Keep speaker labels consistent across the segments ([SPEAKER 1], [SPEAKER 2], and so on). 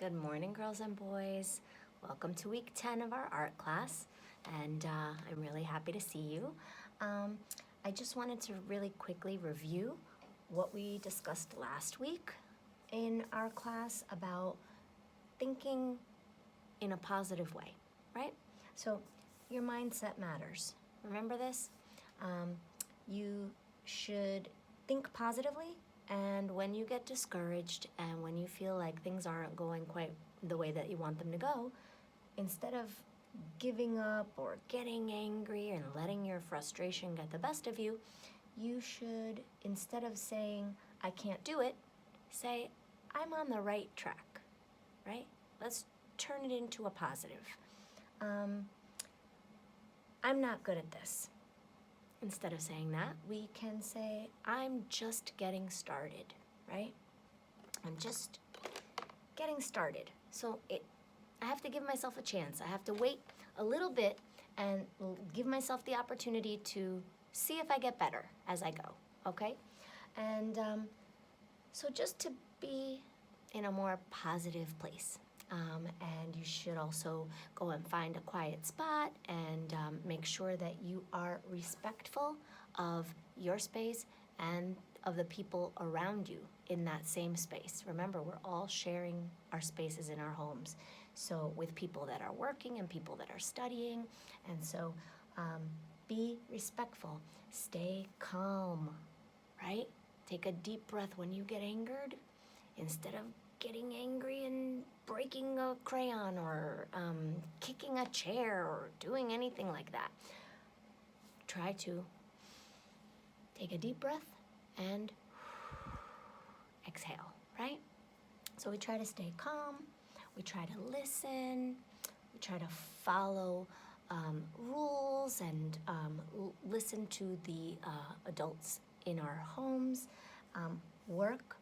[SPEAKER 1] Good morning, girls and boys. Welcome to week 10 of our art class, and I'm really happy to see you. I just wanted to really quickly review what we discussed last week in our class about thinking in a positive way, right? So your mindset matters. Remember this? You should think positively, and when you get discouraged and when you feel like things aren't going quite the way that you want them to go, instead of giving up or getting angry and letting your frustration get the best of you, you should, instead of saying, I can't do it, say, I'm on the right track, right? Let's turn it into a positive. I'm not good at this. Instead of saying that, we can say, I'm just getting started, right? I'm just getting started. So I have to give myself a chance. I have to wait a little bit and give myself the opportunity to see if I get better as I go, okay? And so just to be in a more positive place. And you should also go and find a quiet spot and make sure that you are respectful of your space and of the people around you in that same space. Remember, we're all sharing our spaces in our homes. So with people that are working and people that are studying. And so be respectful, stay calm, right? Take a deep breath when you get angered. Instead of getting angry and breaking a crayon or kicking a chair or doing anything like that, try to take a deep breath and exhale, right? So we try to stay calm, we try to listen, we try to follow rules and listen to the adults in our homes, work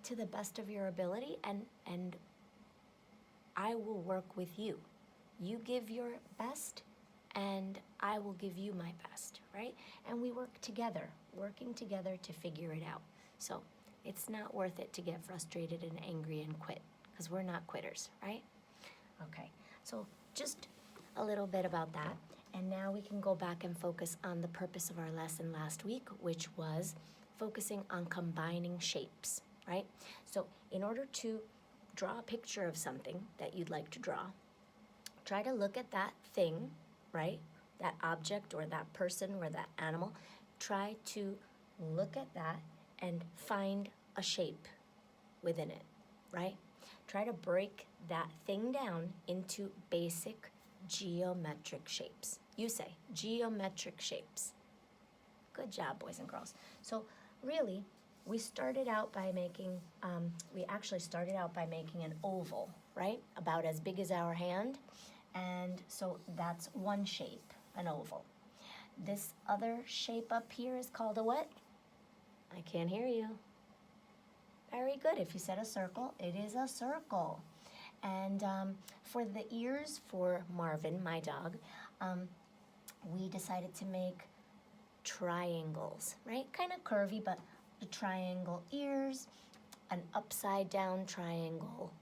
[SPEAKER 1] to the best of your ability, and I will work with you. You give your best and I will give you my best, right? And we work together, working together to figure it out. So it's not worth it to get frustrated and angry and quit, because we're not quitters, right? Okay, so just a little bit about that. And now we can go back and focus on the purpose of our lesson last week, which was focusing on combining shapes, right? So in order to draw a picture of something that you'd like to draw, try to look at that thing, right? That object or that person or that animal. Try to look at that and find a shape within it, right? Try to break that thing down into basic geometric shapes. You say, geometric shapes. Good job, boys and girls. So really, we started out by making, an oval, right? About as big as our hand. And so that's one shape, an oval. This other shape up here is called a what? I can't hear you. Very good. If you said a circle, it is a circle. And for the ears for Marvin, my dog, we decided to make triangles, right? Kind of curvy, but the triangle ears, an upside down triangle,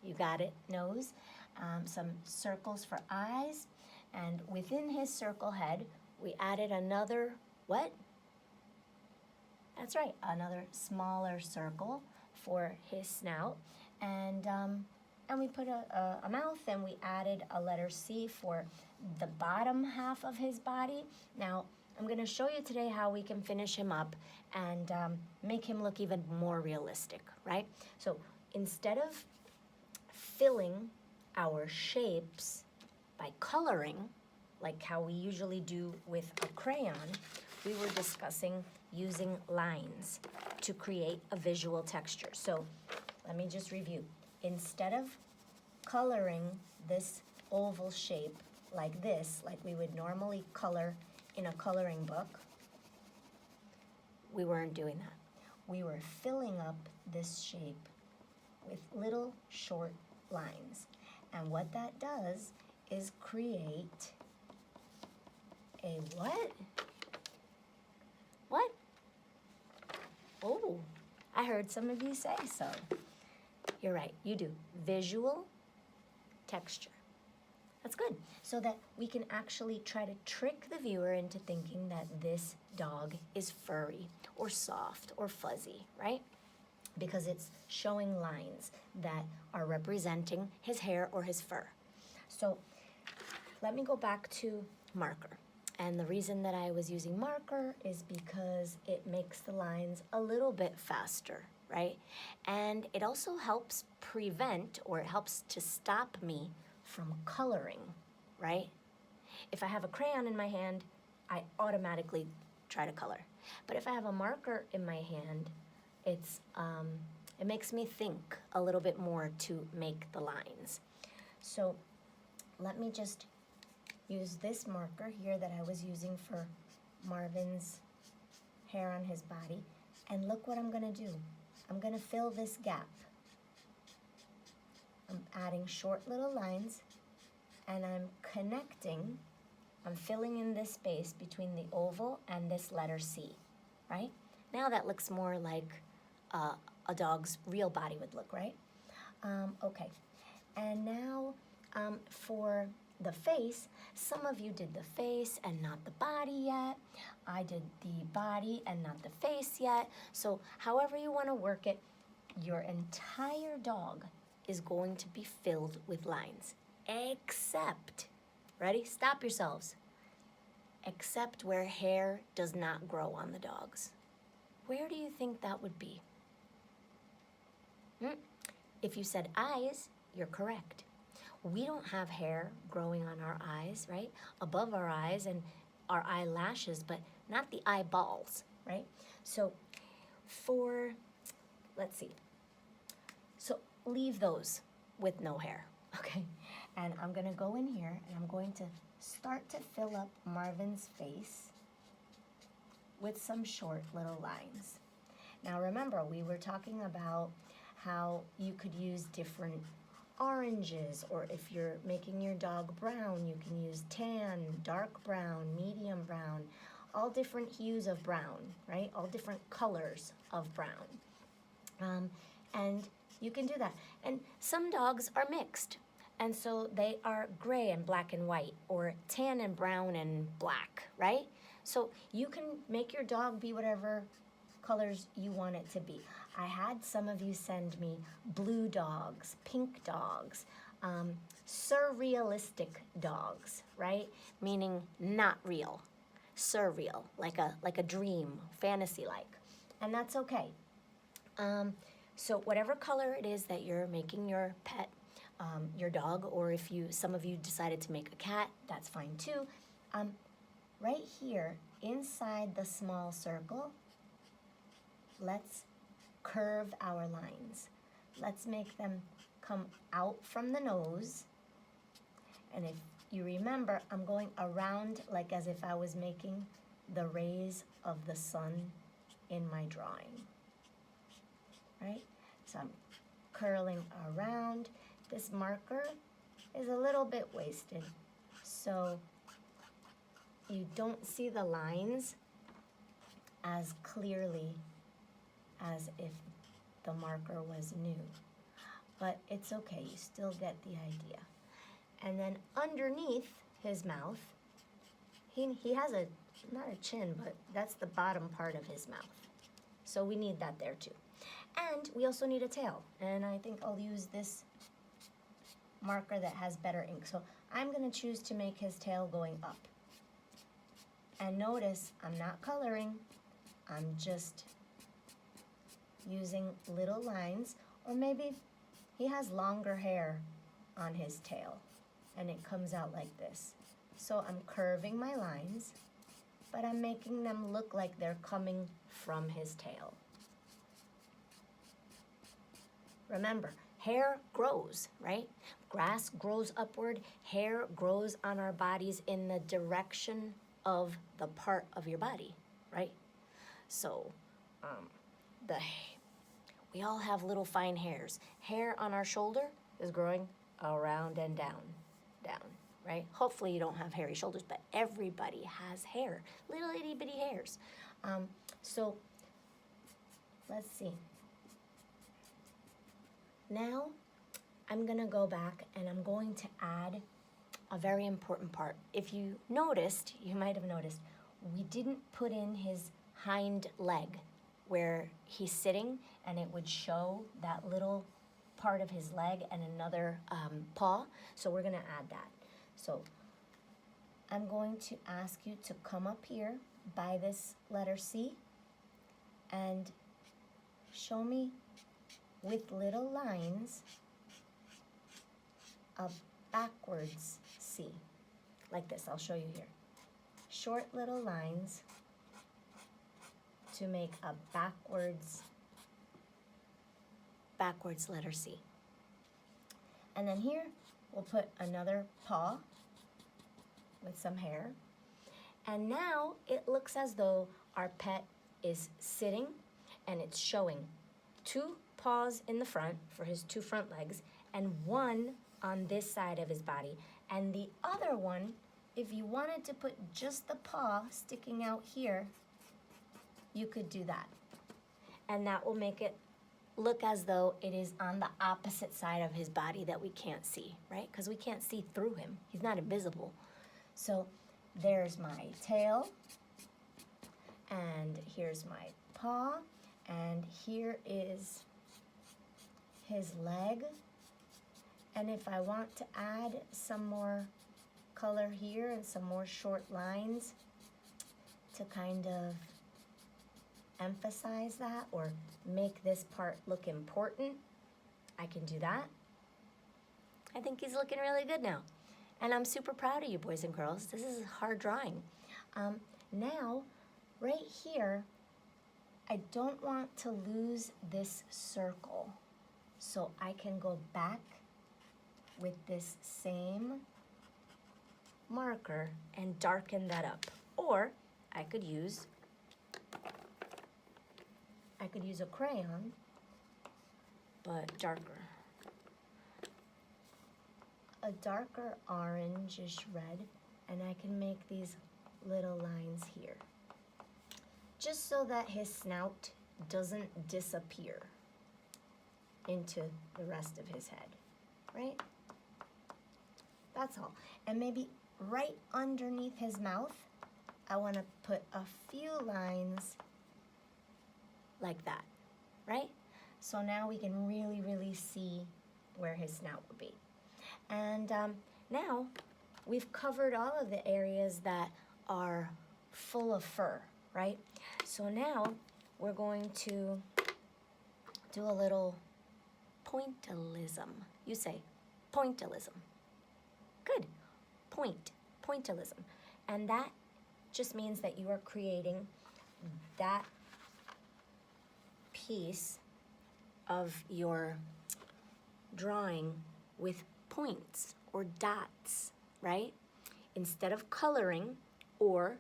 [SPEAKER 1] you got it, nose, some circles for eyes, and within his circle head, we added another, what? That's right, another smaller circle for his snout, and we put a mouth, and we added a letter C for the bottom half of his body. Now, I'm going to show you today how we can finish him up and make him look even more realistic, right? So instead of filling our shapes by coloring, like how we usually do with a crayon, we were discussing using lines to create a visual texture. So let me just review. Instead of coloring this oval shape like this, like we would normally color in a coloring book, we weren't doing that. We were filling up this shape with little short lines. And what that does is create a what? What? Oh, I heard some of you say so. You're right, you do. Visual, texture. That's good. So that we can actually try to trick the viewer into thinking that this dog is furry or soft or fuzzy, right? Because it's showing lines that are representing his hair or his fur. So let me go back to marker. And the reason that I was using marker is because it makes the lines a little bit faster, right? And it also helps prevent, or it helps to stop me from coloring, right? If I have a crayon in my hand, I automatically try to color. But if I have a marker in my hand, it makes me think a little bit more to make the lines. So let me just use this marker here that I was using for Marvin's hair on his body. And look what I'm gonna do. I'm gonna fill this gap. I'm adding short little lines, and I'm connecting, I'm filling in this space between the oval and this letter C, right? Now that looks more like a dog's real body would look, right? Okay, and now for the face, some of you did the face and not the body yet. I did the body and not the face yet. So however you want to work it, your entire dog is going to be filled with lines, except, ready? Stop yourselves. Except where hair does not grow on the dogs. Where do you think that would be? If you said eyes, you're correct. We don't have hair growing on our eyes, right? Above our eyes and our eyelashes, but not the eyeballs, right? So let's see. So leave those with no hair, okay? And I'm gonna go in here and I'm going to start to fill up Marvin's face with some short little lines. Now remember, we were talking about how you could use different oranges, or if you're making your dog brown, you can use tan, dark brown, medium brown, all different hues of brown, right? All different colors of brown. And you can do that. And some dogs are mixed, and so they are gray and black and white, or tan and brown and black, right? So you can make your dog be whatever colors you want it to be. I had some of you send me blue dogs, pink dogs, surrealistic dogs, right? Meaning not real, surreal, like a dream, fantasy-like, and that's okay. So whatever color it is that you're making your pet, your dog, or if some of you decided to make a cat, that's fine too. Right here, inside the small circle, let's curve our lines. Let's make them come out from the nose. And if you remember, I'm going around like as if I was making the rays of the sun in my drawing, right? So I'm curling around. This marker is a little bit wasted, so you don't see the lines as clearly as if the marker was new. But it's okay, you still get the idea. And then underneath his mouth, he has not a chin, but that's the bottom part of his mouth. So we need that there too. And we also need a tail. And I think I'll use this marker that has better ink. So I'm gonna choose to make his tail going up. And notice, I'm not coloring, I'm just using little lines, or maybe he has longer hair on his tail and it comes out like this. So I'm curving my lines, but I'm making them look like they're coming from his tail. Remember, hair grows, right? Grass grows upward, hair grows on our bodies in the direction of the part of your body, right? So we all have little fine hairs. Hair on our shoulder is growing around and down, right? Hopefully you don't have hairy shoulders, but everybody has hair, little itty bitty hairs. So let's see. Now I'm gonna go back and I'm going to add a very important part. If you noticed, you might have noticed, we didn't put in his hind leg where he's sitting, and it would show that little part of his leg and another paw. So we're gonna add that. So I'm going to ask you to come up here by this letter C and show me with little lines a backwards C, like this. I'll show you here. Short little lines to make a backwards letter C. And then here we'll put another paw with some hair. And now it looks as though our pet is sitting, and it's showing 2 paws in the front for his 2 front legs and 1 on this side of his body. And the other one, if you wanted to put just the paw sticking out here, you could do that. And that will make it look as though it is on the opposite side of his body that we can't see, right? Because we can't see through him. He's not invisible. So there's my tail, and here's my paw, and here is his leg. And if I want to add some more color here and some more short lines to kind of emphasize that or make this part look important, I can do that. I think he's looking really good now. And I'm super proud of you, boys and girls. This is hard drawing. Now, right here, I don't want to lose this circle. So I can go back with this same marker and darken that up. Or I could use a crayon, but darker. A darker orangish red, and I can make these little lines here. Just so that his snout doesn't disappear into the rest of his head, right? That's all. And maybe right underneath his mouth, I want to put a few lines like that, right? So now we can really, really see where his snout would be. And now we've covered all of the areas that are full of fur, right? So now we're going to do a little pointillism. You say pointillism. Good. Pointillism. And that just means that you are creating that piece of your drawing with points or dots, right? Instead of coloring or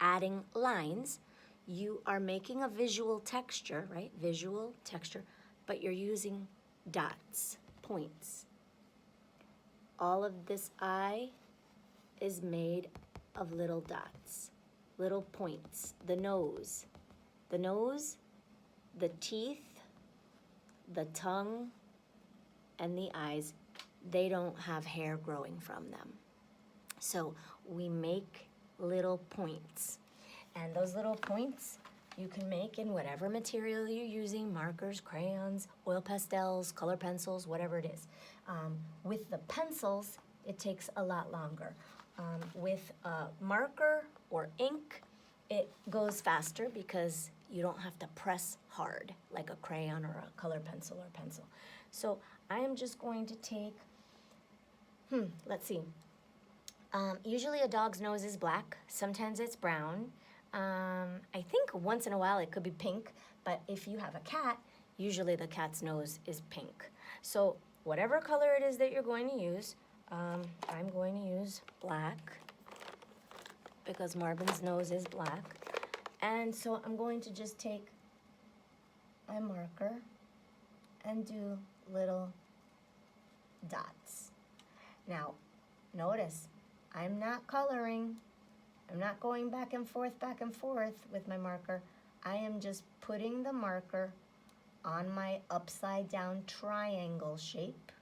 [SPEAKER 1] adding lines, you are making a visual texture, right? Visual texture, but you're using dots, points. All of this eye is made of little dots, little points. The nose, the teeth, the tongue, and the eyes, they don't have hair growing from them. So we make little points. And those little points you can make in whatever material you're using, markers, crayons, oil pastels, color pencils, whatever it is. With the pencils, it takes a lot longer. With a marker or ink, it goes faster because you don't have to press hard like a crayon or a color pencil or pencil. So I am just going to take, let's see. Usually a dog's nose is black. Sometimes it's brown. I think once in a while it could be pink, but if you have a cat, usually the cat's nose is pink. So whatever color it is that you're going to use, I'm going to use black because Marvin's nose is black. And so I'm going to just take my marker and do little dots. Now, notice, I'm not coloring. I'm not going back and forth with my marker. I am just putting the marker on my upside down triangle shape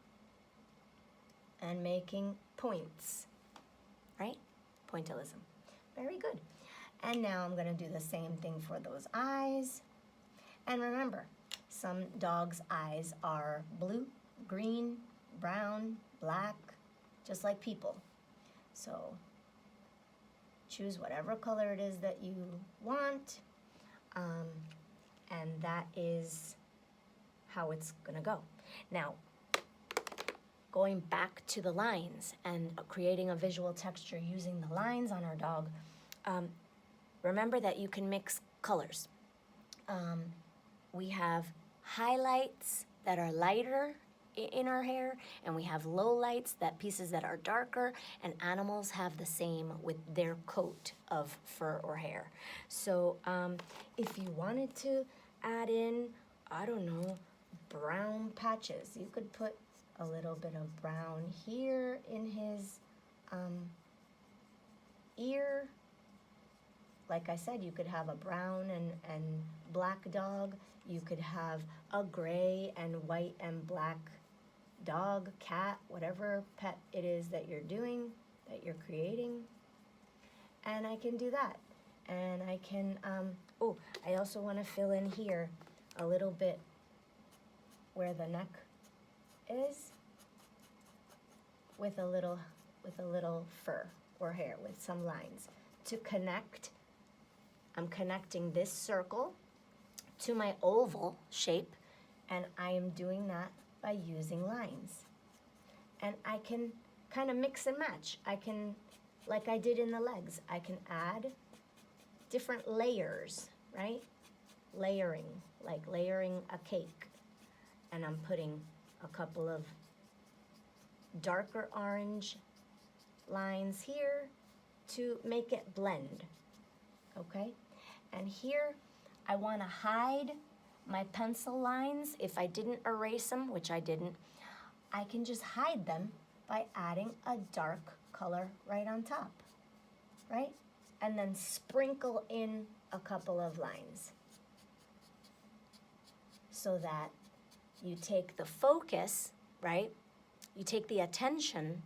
[SPEAKER 1] and making points, right? Pointillism. Very good. And now I'm going to do the same thing for those eyes. And remember, some dogs' eyes are blue, green, brown, black, just like people. So choose whatever color it is that you want, and that is how it's gonna go. Now, going back to the lines and creating a visual texture using the lines on our dog, remember that you can mix colors. We have highlights that are lighter in our hair, and we have lowlights, that pieces that are darker, and animals have the same with their coat of fur or hair. So if you wanted to add in, I don't know, brown patches, you could put a little bit of brown here in his ear. Like I said, you could have a brown and black dog. You could have a gray and white and black dog, cat, whatever pet it is that you're doing, that you're creating. And I can do that. And I can, oh, I also want to fill in here a little bit where the neck is with a little fur or hair with some lines to connect. I'm connecting this circle to my oval shape, and I am doing that by using lines. And I can kind of mix and match. I can, like I did in the legs, I can add different layers, right? Layering, like layering a cake. And I'm putting a couple of darker orange lines here to make it blend, okay? And here I want to hide my pencil lines. If I didn't erase them, which I didn't, I can just hide them by adding a dark color right on top, right? And then sprinkle in a couple of lines so that you take the focus, right? You take the attention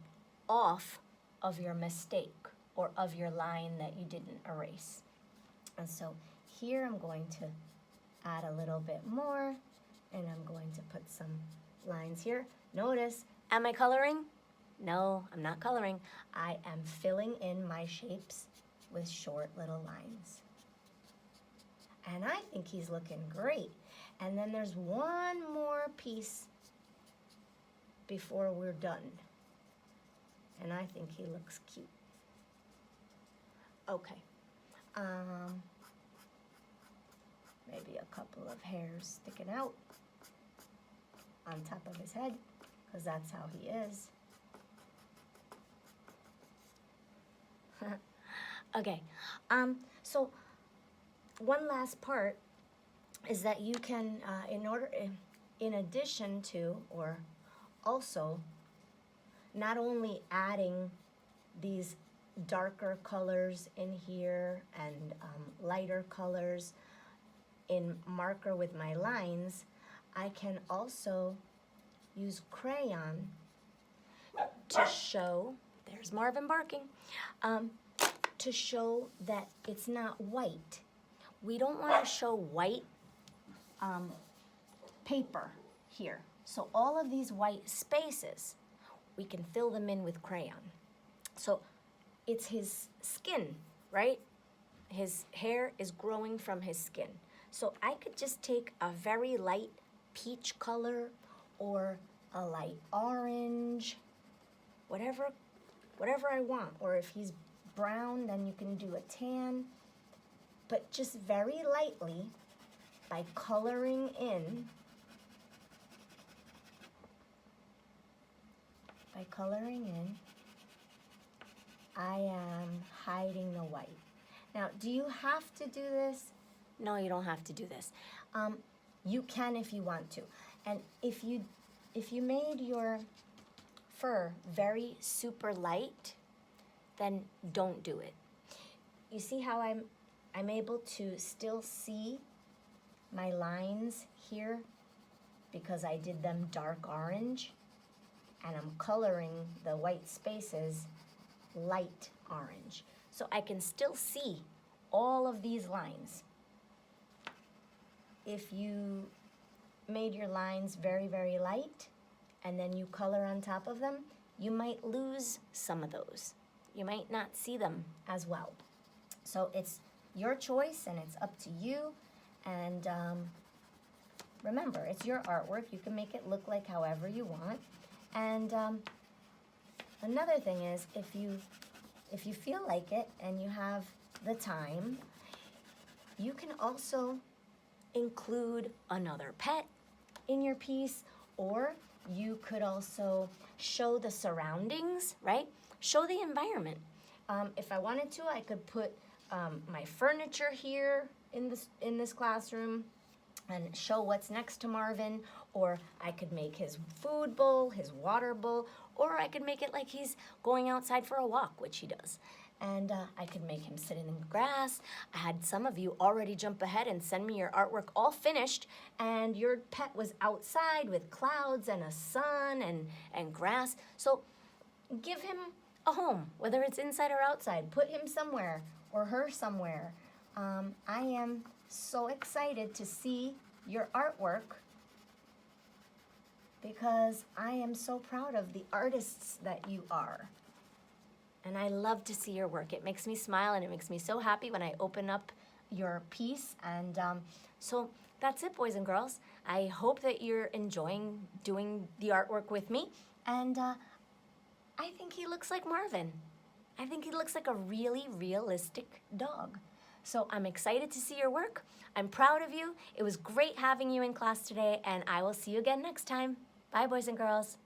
[SPEAKER 1] off of your mistake or of your line that you didn't erase. And so here I'm going to add a little bit more, and I'm going to put some lines here. Notice, am I coloring? No, I'm not coloring. I am filling in my shapes with short little lines. And I think he's looking great. And then there's one more piece before we're done. And I think he looks cute. Okay. Maybe a couple of hairs sticking out on top of his head, because that's how he is. Okay, so one last part is that you can, in addition to, or also, not only adding these darker colors in here and lighter colors in marker with my lines, I can also use crayon to show, there's Marvin barking, to show that it's not white. We don't want to show white paper here. So all of these white spaces, we can fill them in with crayon. So it's his skin, right? His hair is growing from his skin. So I could just take a very light peach color or a light orange, whatever I want. Or if he's brown, then you can do a tan. But just very lightly, by coloring in, I am hiding the white. Now, do you have to do this? No, you don't have to do this. You can if you want to. And if you made your fur very super light, then don't do it. You see how I'm able to still see my lines here because I did them dark orange, and I'm coloring the white spaces light orange. So I can still see all of these lines. If you made your lines very, very light and then you color on top of them, you might lose some of those. You might not see them as well. So it's your choice and it's up to you. And remember, it's your artwork. You can make it look like however you want. And another thing is, if you feel like it and you have the time, you can also include another pet in your piece, or you could also show the surroundings, right? Show the environment. If I wanted to, I could put my furniture here in this classroom and show what's next to Marvin, or I could make his food bowl, his water bowl, or I could make it like he's going outside for a walk, which he does. And I could make him sitting in the grass. I had some of you already jump ahead and send me your artwork all finished, and your pet was outside with clouds and a sun and grass. So give him a home, whether it's inside or outside. Put him somewhere or her somewhere. I am so excited to see your artwork because I am so proud of the artists that you are. And I love to see your work. It makes me smile and it makes me so happy when I open up your piece. And so that's it, boys and girls. I hope that you're enjoying doing the artwork with me. And I think he looks like Marvin. I think he looks like a really realistic dog. So I'm excited to see your work. I'm proud of you. It was great having you in class today, and I will see you again next time. Bye, boys and girls.